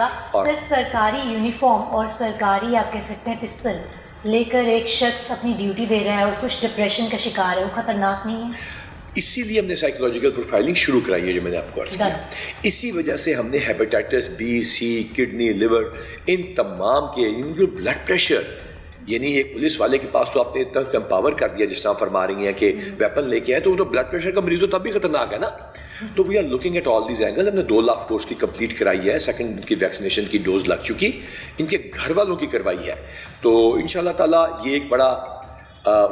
انشاءاللہ. سر سرکاری یونیفارم اور سرکاری آپ کہہ سکتے ہیں پستل لے کر ایک شخص اپنی ڈیوٹی دے رہا ہے اور کچھ ڈپریشن کا شکار ہے, وہ خطرناک نہیں ہے؟ اسی لیے ہم نے سائیکولوجیکل پروفائلنگ شروع کرائی ہے جو میں نے آپ کو عرض کیا. اسی وجہ سے ہم نے hepatitis B, C, kidney, liver, ان تمام کے ان کو بلڈ پریشر, یعنی ایک پولیس والے کے پاس تو آپ نے اتنا امپاور کر دیا جس طرح فرما رہی ہیں کہ ویپن لے کے آئے, تو وہ تو بلڈ پریشر کا مریض تو تب بھی خطرناک ہے نا. تو we are looking at all these angle. ہم نے 2 لاکھ کورس کی کمپلیٹ کرائی ہے, سیکنڈ کی ویکسینیشن کی ڈوز لگ چکی, ان کے گھر والوں کی کروائی ہے. تو ان شاء اللہ تعالیٰ یہ ایک بڑا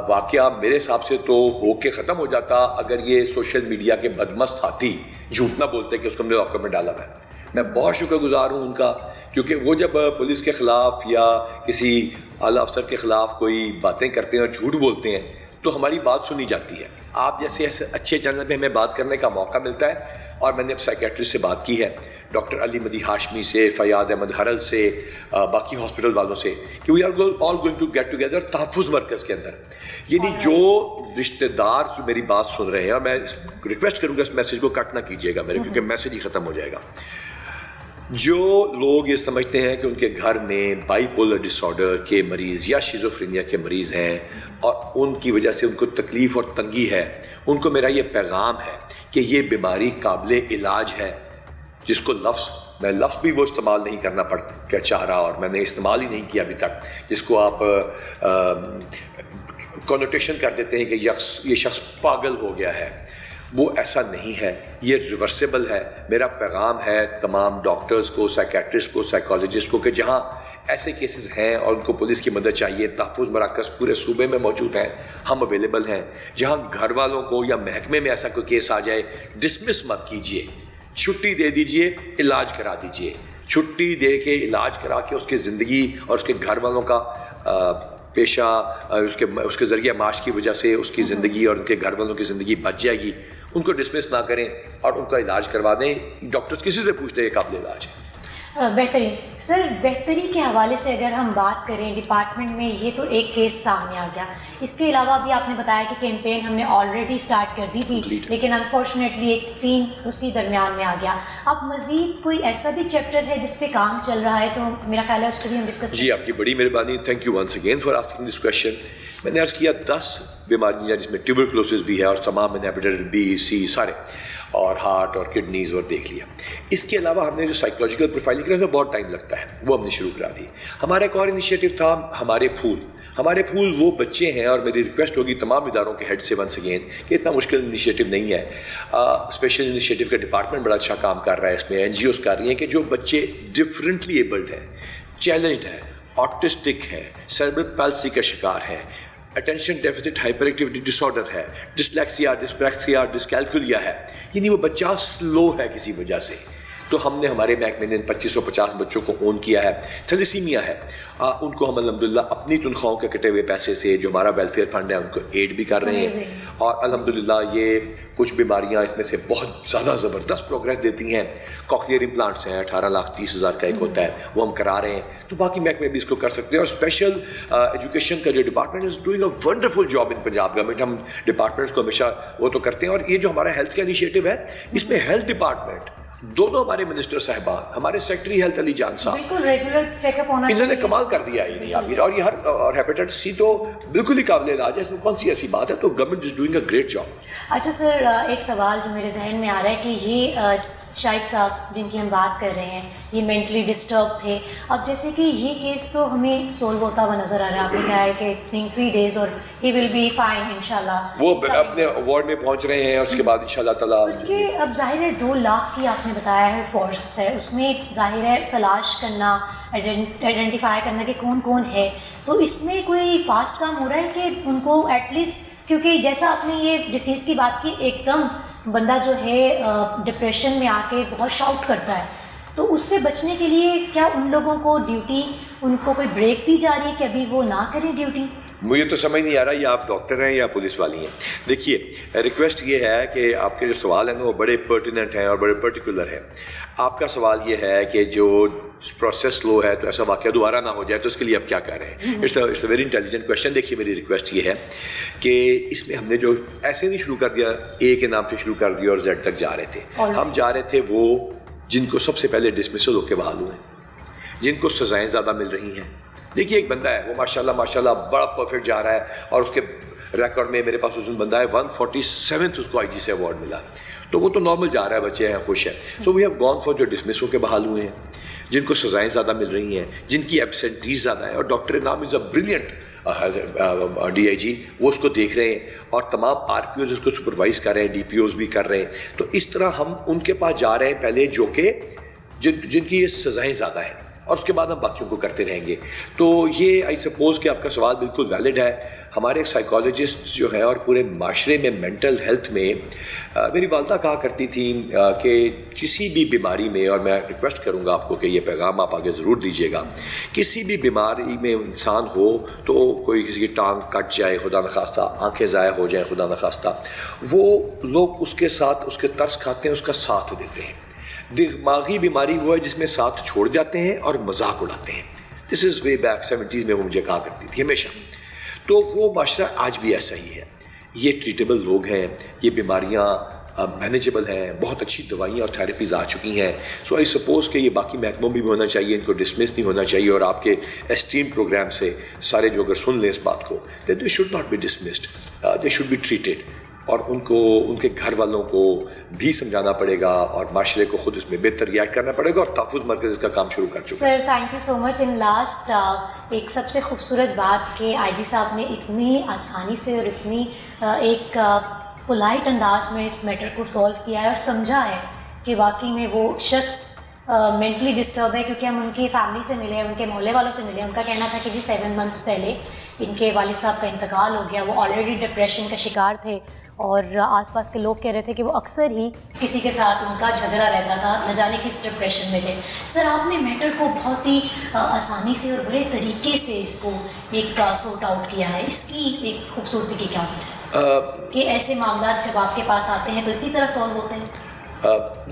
واقعہ میرے حساب سے تو ہو کے ختم ہو جاتا اگر یہ سوشل میڈیا کے بدمست ہاتھی جھوٹ نہ بولتے کہ اس کو ہم نے لاکر میں ڈالا ہے. میں بہت شکر گزار ہوں ان کا, کیونکہ وہ جب پولیس کے خلاف یا کسی اعلیٰ افسر کے خلاف کوئی باتیں کرتے ہیں اور جھوٹ بولتے ہیں تو ہماری بات سنی جاتی ہے. آپ جیسے اچھے چینل پہ ہمیں بات کرنے کا موقع ملتا ہے, اور میں نے سائیکیٹرسٹ سے بات کی ہے, ڈاکٹر علی مدی ہاشمی سے, فیاض احمد حرل سے, باقی ہاسپٹل والوں سے, کہ we are all going to get together تحفظ مرکز کے اندر. یعنی جو رشتہ دار جو میری بات سن رہے ہیں, اور میں ریکویسٹ کروں گا اس میسیج کو کٹ نہ کیجیے گا میرے, کیونکہ میسیج ہی ختم ہو جائے گا. جو لوگ یہ سمجھتے ہیں کہ ان کے گھر میں بائی پولر ڈس آرڈر کے مریض یا شیزوفرینیا کے مریض ہیں اور ان کی وجہ سے ان کو تکلیف اور تنگی ہے, ان کو میرا یہ پیغام ہے کہ یہ بیماری قابل علاج ہے, جس کو میں لفظ بھی وہ استعمال نہیں کرنا چاہ رہا, اور میں نے استعمال ہی نہیں کیا ابھی تک, جس کو آپ کنوٹیشن کر دیتے ہیں کہ یہ شخص پاگل ہو گیا ہے. وہ ایسا نہیں ہے, یہ ریورسیبل ہے. میرا پیغام ہے تمام ڈاکٹرز کو, سائیکیٹرسٹ کو, سائیکالوجسٹ کو, کہ جہاں ایسے کیسز ہیں اور ان کو پولیس کی مدد چاہیے, تحفظ مراکز پورے صوبے میں موجود ہیں, ہم اویلیبل ہیں. جہاں گھر والوں کو یا محکمے میں ایسا کوئی کیس آ جائے, ڈسمس مت کیجیے, چھٹی دے دیجیے, علاج کرا دیجیے. چھٹی دے کے علاج کرا کے اس کی زندگی اور اس کے گھر والوں کا پیشہ, اس کے ذریعہ معاش کی وجہ سے اس کی زندگی اور ان کے گھر والوں کی زندگی بچ جائے گی. ان کو ڈسمس نہ کریں اور ان کا علاج کروا دیں. ڈاکٹر کسی سے پوچھ لیں یہ قابل علاج ہے. بہترین. سر بہتری کے حوالے سے اگر ہم بات کریں, ڈپارٹمنٹ میں یہ تو ایک کیس سامنے آ گیا, اس کے علاوہ بھی آپ نے بتایا کہ کیمپین ہم نے آلریڈی سٹارٹ کر دی تھی, لیکن انفارچونیٹلی ایک سین اسی درمیان میں آ گیا. اب مزید کوئی ایسا بھی چیپٹر ہے جس پہ کام چل رہا ہے, تو میرا خیال ہے اس کو بھی ہم ڈسکس. جی آپ کی بڑی مہربانی, thank you once again for asking this question. میں نے عرض کیا 10 بیماریاں جس میں ٹیوبرکلوسس بھی ہے اور تمام ہیپیٹائٹس بی, سی سارے, اور ہارٹ اور کڈنیز اور دیکھ لیا. اس کے علاوہ ہم نے جو سائیکولوجیکل پروفائلنگ کرنے میں بہت ٹائم لگتا ہے, وہ ہم نے شروع کرا دی. ہمارا ایک اور انیشیٹو تھا ہمارے پھول وہ بچے ہیں, اور میری ریکویسٹ ہوگی تمام اداروں کے ہیڈ سے ونس اگین کہ اتنا مشکل انیشیٹو نہیں ہے. اسپیشل انیشیٹو کا ڈپارٹمنٹ بڑا اچھا کام کر رہا ہے, اس میں این جی اوز کر رہی ہیں کہ جو بچے ڈفرینٹلی ایبلڈ ہیں, چیلنجڈ ہیں, آٹسٹک ہیں, سیریبرل پیلسی کا شکار ہیں, اٹینشن ڈیفیسٹ ہائپر ایکٹیویٹی ڈس آرڈر ہے, ڈسلیکسیا, ڈسپریکسیا, ڈسکیلکولیا ہے, یعنی وہ بچہ سلو ہے کسی وجہ سے, تو ہم نے ہمارے محکمے نے 2550 بچوں کو اون کیا ہے. تھیلیسیمیا ہے, ان کو ہم الحمدللہ اپنی تنخواہوں کے کٹے ہوئے پیسے سے جو ہمارا ویلفیئر فنڈ ہے ان کو ایڈ بھی کر رہے ہیں, اور الحمدللہ یہ کچھ بیماریاں اس میں سے بہت زیادہ زبردست پروگریس دیتی ہیں. کوکلیئر امپلانٹس ہیں, 18,30,000 کا ایک ہوتا ہے, وہ ہم کرا رہے ہیں. تو باقی محکمے بھی اس کو کر سکتے ہیں. اور اسپیشل ایجوکیشن کا جو department is doing a wonderful job in Punjab government. ہم ڈپارٹمنٹس کو ہمیشہ وہ تو کرتے ہیں. اور یہ جو ہمارا ہیلتھ کا انیشیٹو ہے, اس میں ہیلتھ ڈپارٹمنٹ, دونوں ہمارے منسٹر صاحبان, ہمارے سیکٹری ہیلتھ علی جان صاحب, بالکل ریگولر چیک اپ ہونا انہوں نے کمال کر دیا ہے. نہیں آپ, اور یہ اور ہیپیٹائٹس سی تو بالکل ہی قابل علاج ہے, اس میں کون سی ایسی بات ہے. تو government is doing a great job. اچھا سر, ایک سوال جو میرے ذہن میں آ رہا ہے کہ یہ شاہد صاحب جن کی ہم بات کر رہے ہیں, یہ مینٹلی ڈسٹرب تھے. اب جیسے کہ یہ کیس تو ہمیں سولو ہوتا ہوا نظر آ رہا ہے, آپ نے کہا ہے کہ اٹس بینگ 3 days اور ہی ول بی فائن انشاءاللہ. وہ اپنے وارڈ میں پہنچ رہے ہیں, اس کے بعد انشاءاللہ تعالیٰ اس کے اب ظاہر ہے 2 لاکھ کی آپ نے بتایا ہے فورس ہے, اس میں ظاہر ہے تلاش کرنا, آئیڈینٹیفائی کرنا کہ کون کون ہے. تو اس میں کوئی فاسٹ کام ہو رہا ہے کہ ان کو ایٹ لیسٹ, کیونکہ جیسا آپ نے یہ ڈسیز کی بات کی, ایک دم بندہ جو ہے ڈپریشن میں آ کے بہت شاؤٹ کرتا ہے, تو اس سے بچنے کے لیے کیا ان لوگوں کو ڈیوٹی, ان کو کوئی بریک دی جا رہی ہے کہ ابھی وہ نہ کریں ڈیوٹی؟ مجھے تو سمجھ نہیں آ رہا یہ آپ ڈاکٹر ہیں یا پولیس والی ہیں. دیکھیے ریکویسٹ یہ ہے کہ آپ کے جو سوال ہیں نا وہ بڑے پرٹیننٹ ہیں اور بڑے پرٹیکولر ہیں. آپ کا سوال یہ ہے کہ جو پروسیس سلو ہے تو ایسا واقعہ دوبارہ نہ ہو جائے, تو اس کے لیے آپ کیا کر رہے ہیں. It's a very intelligent question. دیکھیے میری ریکویسٹ یہ ہے کہ اس میں ہم نے جو ایسے نہیں شروع کر دیا, اے کے نام سے شروع کر دیا اور زیڈ تک جا رہے تھے. ہم جا رہے تھے وہ جن کو سب سے پہلے ڈسمسل ہو کے بحال ہوئے, جن کو سزائیں زیادہ مل رہی ہیں. دیکھیے ایک بندہ ہے وہ ماشاءاللہ بڑا پرفیکٹ جا رہا ہے اور اس کے ریکارڈ میں میرے پاس اس بندہ ہے 147 اس کو آئی جی سے ایوارڈ ملا. تو وہ تو نارمل جا رہا ہے, بچے ہیں, خوش ہیں. سو وی ہیو گون فار جو ڈسمس ہو کے بحال ہوئے ہیں, جن کو سزائیں زیادہ مل رہی ہیں, جن کی ایبسینٹیز زیادہ ہیں. اور ڈاکٹر نام از اے بریلینٹ ڈی آئی جی, وہ اس کو دیکھ رہے ہیں اور تمام آر پی اوز اس کو سپروائز کر رہے ہیں, ڈی پی اوز بھی کر رہے ہیں. تو اس طرح ہم ان کے پاس جا رہے ہیں پہلے جو کہ جن کی یہ سزائیں زیادہ ہیں, اور اس کے بعد ہم باقیوں کو کرتے رہیں گے. تو یہ آئی سپوز کہ آپ کا سوال بالکل ویلڈ ہے. ہمارے سائیکالوجسٹ جو ہیں اور پورے معاشرے میں مینٹل ہیلتھ میں, میری والدہ کہا کرتی تھیں کہ کسی بھی بیماری میں, اور میں ریکویسٹ کروں گا آپ کو کہ یہ پیغام آپ آگے ضرور دیجیے گا, کسی بھی بیماری میں انسان ہو تو کوئی کسی کی ٹانگ کٹ جائے خدا نخواستہ, آنکھیں ضائع ہو جائیں خدا نخواستہ, وہ لوگ اس کے ساتھ اس کے ترس کھاتے ہیں, اس کا ساتھ دیتے ہیں. دماغی بیماری وہ ہے جس میں ساتھ چھوڑ جاتے ہیں اور مذاق اڑاتے ہیں. دس از وے بیک 70s میں وہ مجھے کہا کرتی تھی ہمیشہ. تو وہ معاشرہ آج بھی ایسا ہی ہے. یہ ٹریٹیبل لوگ ہیں, یہ بیماریاں مینیجبل ہیں, بہت اچھی دوائیاں اور تھراپیز آ چکی ہیں. سو آئی سپوز کہ یہ باقی محکموں بھی ہونا چاہیے, ان کو ڈسمس نہیں ہونا چاہیے. اور آپ کے اسٹیم پروگرام سے سارے جو اگر سن لیں اس بات کو, they should not be dismissed, they should be treated. اور ان کو ان کے گھر والوں کو بھی سمجھانا پڑے گا اور معاشرے کو خود اس میں بہتر ریئیکٹ کرنا پڑے گا. اور تحفظ مرکز اس کا کام شروع کر چکا ہے. Sir thank you so much. In last ایک سب سے خوبصورت بات کہ آئی جی صاحب نے اتنی آسانی سے اور اتنی ایک پولائٹ انداز میں اس میٹر کو سولو کیا ہے اور سمجھا ہے کہ واقعی میں وہ شخص مینٹلی ڈسٹرب ہے. کیونکہ ہم ان کی فیملی سے ملے, ان کے محلے والوں سے ملے, ان کا کہنا تھا کہ جی 7 months پہلے ان کے والد صاحب کا انتقال ہو گیا. وہ آلریڈی ڈپریشن کا شکار تھے اور آس پاس کے لوگ کہہ رہے تھے کہ وہ اکثر ہی کسی کے ساتھ ان کا جھگڑا رہتا تھا, نہ جانے کس ڈپریشن میں تھے. سر آپ نے میٹر کو بہت ہی آسانی سے اور بڑے طریقے سے اس کو ایک سورٹ آؤٹ کیا ہے. اس کی ایک خوبصورتی کی کیا وجہ ہے کہ ایسے معاملات جب آپ کے پاس آتے ہیں تو اسی طرح سولو ہوتے ہیں؟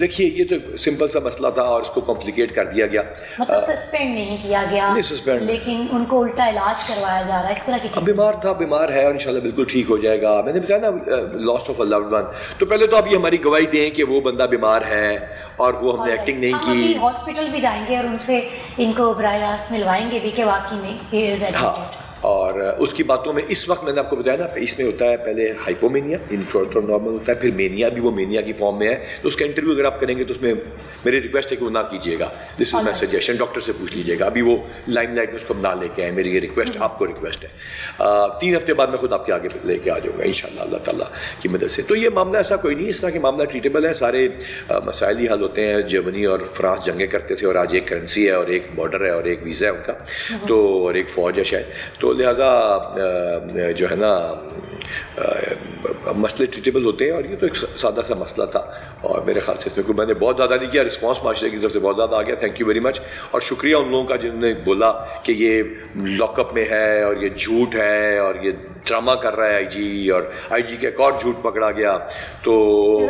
دیکھیے یہ تو سمپل سا مسئلہ تھا اور اس کو کمپلیکیٹ کر دیا گیا. مطلب سسپینڈ نہیں کیا گیا, لیکن ان کو الٹا علاج کروایا جا رہا ہے, اس طرح کی چیز. بیمار تھا, بیمار ہے, اور انشاءاللہ بالکل ٹھیک ہو جائے گا. میں نے بتایا نا لاس آف اے لوڈ ون. تو پہلے تو آپ یہ ہماری گواہی دیں کہ وہ بندہ بیمار ہے اور وہ ہم نے ایکٹنگ نہیں کی. ہم ہاسپٹل بھی جائیں گے اور ان سے ان کو براہ راست ملوائیں گے بھی کہ واقعی میں ہی از ایڈمٹڈ. اور اس کی باتوں میں اس وقت میں نے آپ کو بتایا نا, اس میں ہوتا ہے پہلے ہائپومینیا, تھوڑا نارمل ہوتا ہے, پھر مینیا بھی, وہ مینیا کی فارم میں ہے. تو اس کا انٹرویو اگر آپ کریں گے تو اس میں میری ریکویسٹ ہے کہ وہ نہ کیجیے گا. دس از مائی سجیشن. ڈاکٹر سے پوچھ لیجیے گا. ابھی وہ لائم لائٹ میں اس کو نہ لے کے آئے, میری یہ ریکویسٹ آپ کو ریکویسٹ ہے. 3 ہفتے بعد میں خود آپ کے آگے لے کے آ جاؤں گا انشاءاللہ اللہ تعالیٰ کی مدد سے. تو یہ معاملہ ایسا کوئی نہیں, اس طرح کے معاملہ ٹریٹیبل ہیں. سارے مسائل ہی حل ہوتے ہیں. جرمنی اور فرانس جنگیں کرتے تھے اور آج ایک کرنسی ہے اور ایک بارڈر ہے اور ایک ویزا ہے ان کا, تو اور ایک فوج ہے شاید. تو لہٰذا جو ہے نا مسئلے ٹریٹیبل ہوتے ہیں. اور یہ تو ایک سادہ سا مسئلہ تھا اور میرے خیال سے اس میں کوئی, میں نے بہت زیادہ نہیں کیا, رسپانس معاشرے کی طرف سے بہت زیادہ آ گیا. Thank you very much. اور شکریہ ان لوگوں کا جنہوں نے بولا کہ یہ لاک اپ میں ہے اور یہ جھوٹ ہے اور یہ ڈرامہ کر رہا ہے آئی جی, اور آئی جی کا ایک اور جھوٹ پکڑا گیا. تو